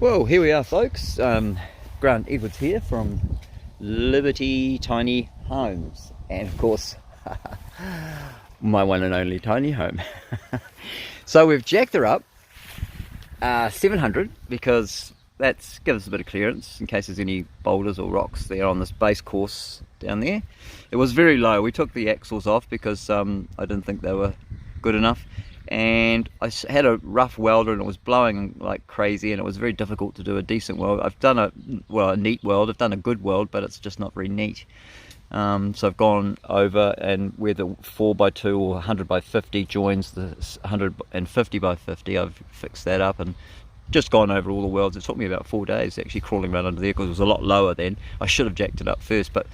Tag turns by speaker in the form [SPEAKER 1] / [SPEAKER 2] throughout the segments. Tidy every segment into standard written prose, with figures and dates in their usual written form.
[SPEAKER 1] Well, here we are, folks. Grant Edwards here from Liberty Tiny Homes, and of course my one and only tiny home. So we've jacked her up 700 because that gives us a bit of clearance in case there's any boulders or rocks there on this base course down there. It was very low. We took the axles off because I didn't think they were good enough, and I had a rough welder and it was blowing like crazy, and it was very difficult to do a decent weld. I've done a neat weld. I've done a good weld, but it's just not very neat. So I've gone over, and where the 4x2 or 100x50 joins the 150x50, I've fixed that up and just gone over all the welds. It took me about 4 days actually crawling around under there because it was a lot lower then. I should have jacked it up first, but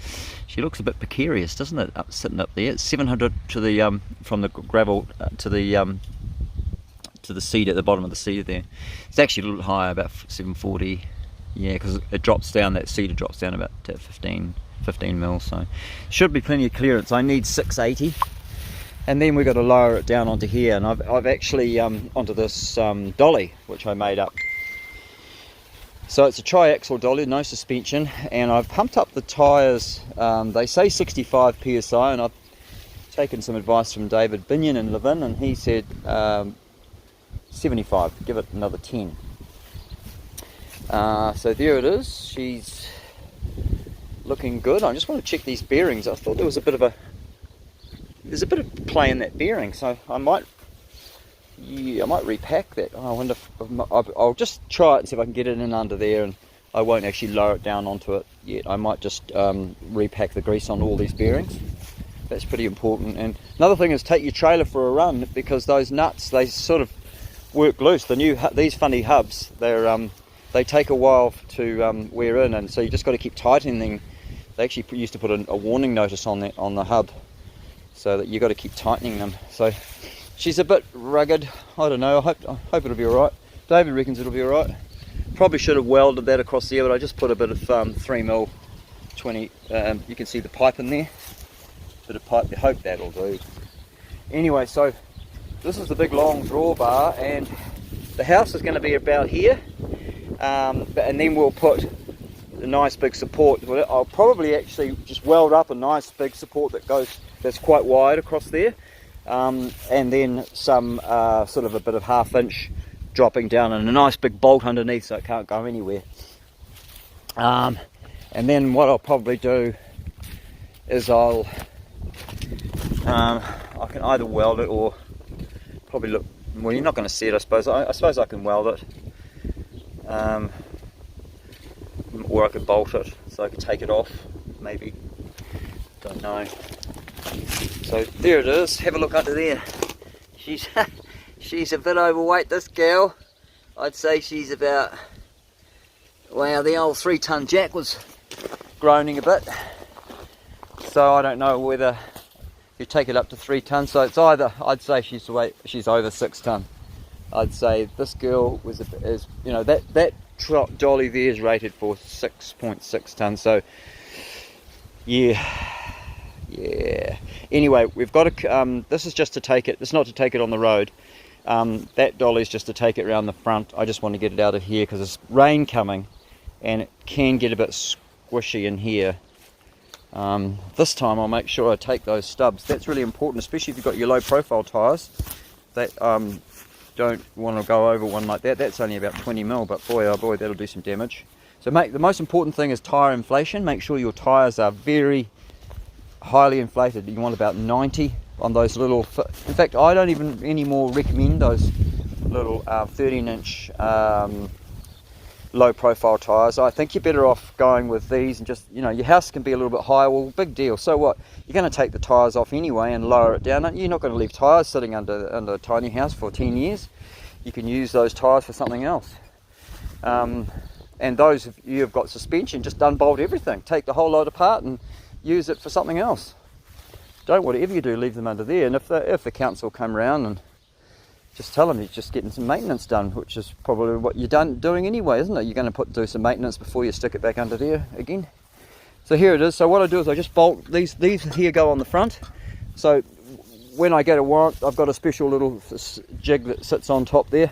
[SPEAKER 1] she looks a bit precarious, doesn't it, sitting up there. It's 700 to the from the gravel to the seat at the bottom of the cedar there. It's actually a little higher, about 740, yeah, because it drops down, that cedar drops down about 15 mil, so should be plenty of clearance. I need 680, and then we've got to lower it down onto here, and I've actually onto this dolly which I made up. So it's a triaxle dolly, no suspension, and I've pumped up the tyres. They say 65 psi, and I've taken some advice from David Binion in Levin, and he said 75, give it another 10. So there it is. She's looking good. I just want to check these bearings. I thought there was a bit of there's a bit of play in that bearing, so I might repack that. I wonder if I'll just try it and see if I can get it in under there, and I won't actually lower it down onto it yet. I might just repack the grease on all these bearings. That's pretty important. And another thing is take your trailer for a run, because those nuts, they sort of work loose. These funny hubs, they take a while to wear in, and so you just got to keep tightening. They actually used to put a warning notice on the hub, so that you got to keep tightening them. So she's a bit rugged. I don't know. I hope it'll be all right. David reckons it'll be all right. Probably should have welded that across there, but I just put a bit of 3mm 20. You can see the pipe in there. Bit of pipe. I hope that'll do. Anyway, so this is the big long drawbar, and the house is going to be about here, and then we'll put a nice big support. I'll probably actually just weld up a nice big support that's quite wide across there, and then some sort of a bit of 1/2 inch dropping down, and a nice big bolt underneath so it can't go anywhere. And then what I'll probably do is I can either weld it or probably look, well, you're not going to see it, I suppose. I suppose I can weld it, or I could bolt it so I could take it off, maybe, don't know. So there it is. Have a look under there. She's a bit overweight, this girl. I'd say she's about, wow, the old 3-ton jack was groaning a bit, so I don't know whether you take it up to 3 tons. So it's either, I'd say she's over 6 ton. I'd say this girl is you know, that dolly there is rated for 6.6 tons. So yeah. Anyway, we've got to. This is just to take it. It's not to take it on the road. That dolly is just to take it around the front. I just want to get it out of here because there's rain coming, and it can get a bit squishy in here. This time I'll make sure I take those stubs. That's really important, especially if you've got your low profile tyres that don't want to go over one like that. That's only about 20 mil, but boy oh boy, that'll do some damage. So the most important thing is tyre inflation. Make sure your tyres are very highly inflated. You want about 90 on those little, in fact I don't even anymore recommend those little 13-inch low profile tyres. I think you're better off going with these, and just, you know, your house can be a little bit higher. Well, big deal. So what? You're going to take the tyres off anyway and lower it down. You're not going to leave tyres sitting under a tiny house for 10 years. You can use those tyres for something else. And those of you who've got suspension, just unbolt everything. Take the whole lot apart and use it for something else. Don't, whatever you do, leave them under there. And if the council come around, and just tell them you're just getting some maintenance done, which is probably what you're doing anyway, isn't it? You're going to do some maintenance before you stick it back under there again. So here it is. So what I do is I just bolt these here go on the front. So when I get a warrant, I've got a special little jig that sits on top there.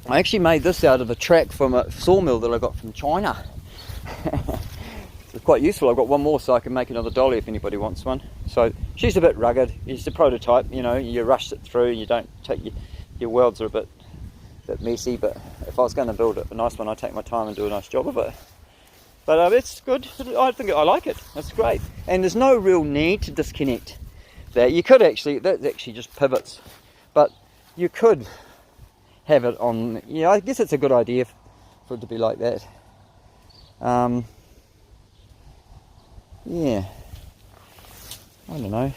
[SPEAKER 1] I actually made this out of a track from a sawmill that I got from China. It's quite useful. I've got one more so I can make another dolly if anybody wants one. So she's a bit rugged. It's a prototype, you know, you rush it through, you don't take your welds are a bit messy, but if I was going to build a nice one, I'd take my time and do a nice job of it. But it's good. I think I like it. It's great. And there's no real need to disconnect that. You could actually, that actually just pivots, but you could have it on, yeah, I guess it's a good idea for it to be like that. Yeah, I don't know.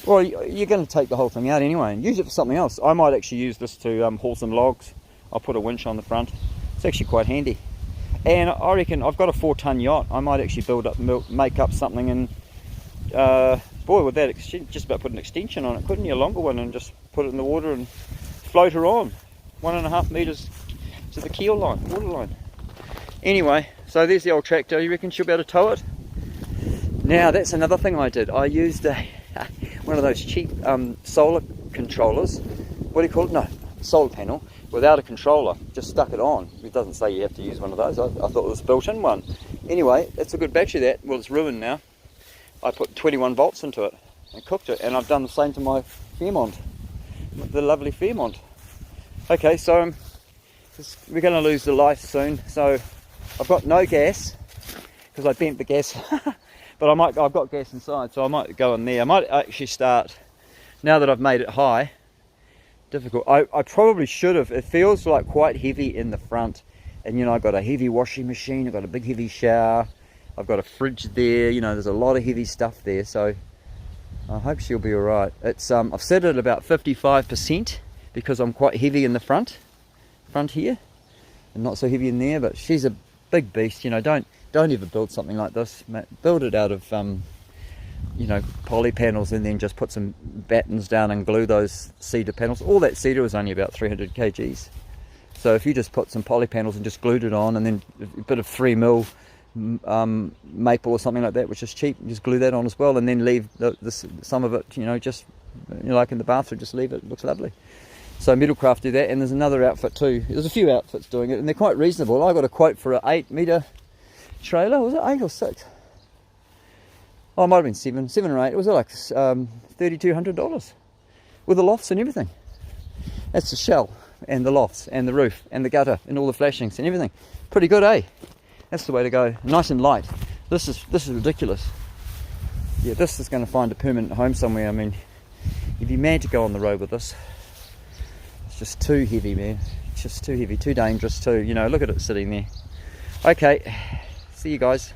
[SPEAKER 1] Well, you're going to take the whole thing out anyway and use it for something else. I might actually use this to haul some logs. I'll put a winch on the front. It's actually quite handy. And I reckon I've got a 4-ton yacht. I might actually make up something, and boy, with that, just about put an extension on it, couldn't you? A longer one, and just put it in the water and float her on 1.5 meters to the keel line, water line. Anyway, so there's the old tractor. You reckon she'll be able to tow it? Now that's another thing I did. I used one of those cheap solar controllers. What do you call it? No, solar panel without a controller. Just stuck it on. It doesn't say you have to use one of those. I thought it was built-in one. Anyway, it's a good battery. That, well, it's ruined now. I put 21 volts into it and cooked it, and I've done the same to my Fairmont, the lovely Fairmont. Okay, so we're going to lose the light soon. So I've got no gas because I bent the gas. But I've got gas inside, so I might go in there. I might actually start, now that I've made it high, difficult. I probably should have. It feels like quite heavy in the front. And, you know, I've got a heavy washing machine. I've got a big heavy shower. I've got a fridge there. You know, there's a lot of heavy stuff there. So I hope she'll be all right. It's I've set it at about 55% because I'm quite heavy in the front here. And not so heavy in there, but she's a big beast. You know, don't ever build something like this. Build it out of you know, poly panels, and then just put some battens down and glue those cedar panels. All that cedar is only about 300 kgs. So if you just put some poly panels and just glued it on, and then a bit of 3mm maple or something like that, which is cheap, just glue that on as well, and then leave some of it, you know, just, you know, like in the bathroom, just leave it. It looks lovely. So Metalcraft do that, and there's another outfit too. There's a few outfits doing it, and they're quite reasonable. I got a quote for an 8-meter trailer. Was it 8 or 6? Oh, it might have been 7 or 8. It was like $3,200 with the lofts and everything. That's the shell and the lofts and the roof and the gutter and all the flashings and everything. Pretty good, eh? That's the way to go. Nice and light. This is ridiculous. Yeah, this is going to find a permanent home somewhere. I mean, you'd be mad to go on the road with this. It's just too heavy, man. It's just too heavy, too dangerous too. You know, look at it sitting there. Okay, see you guys.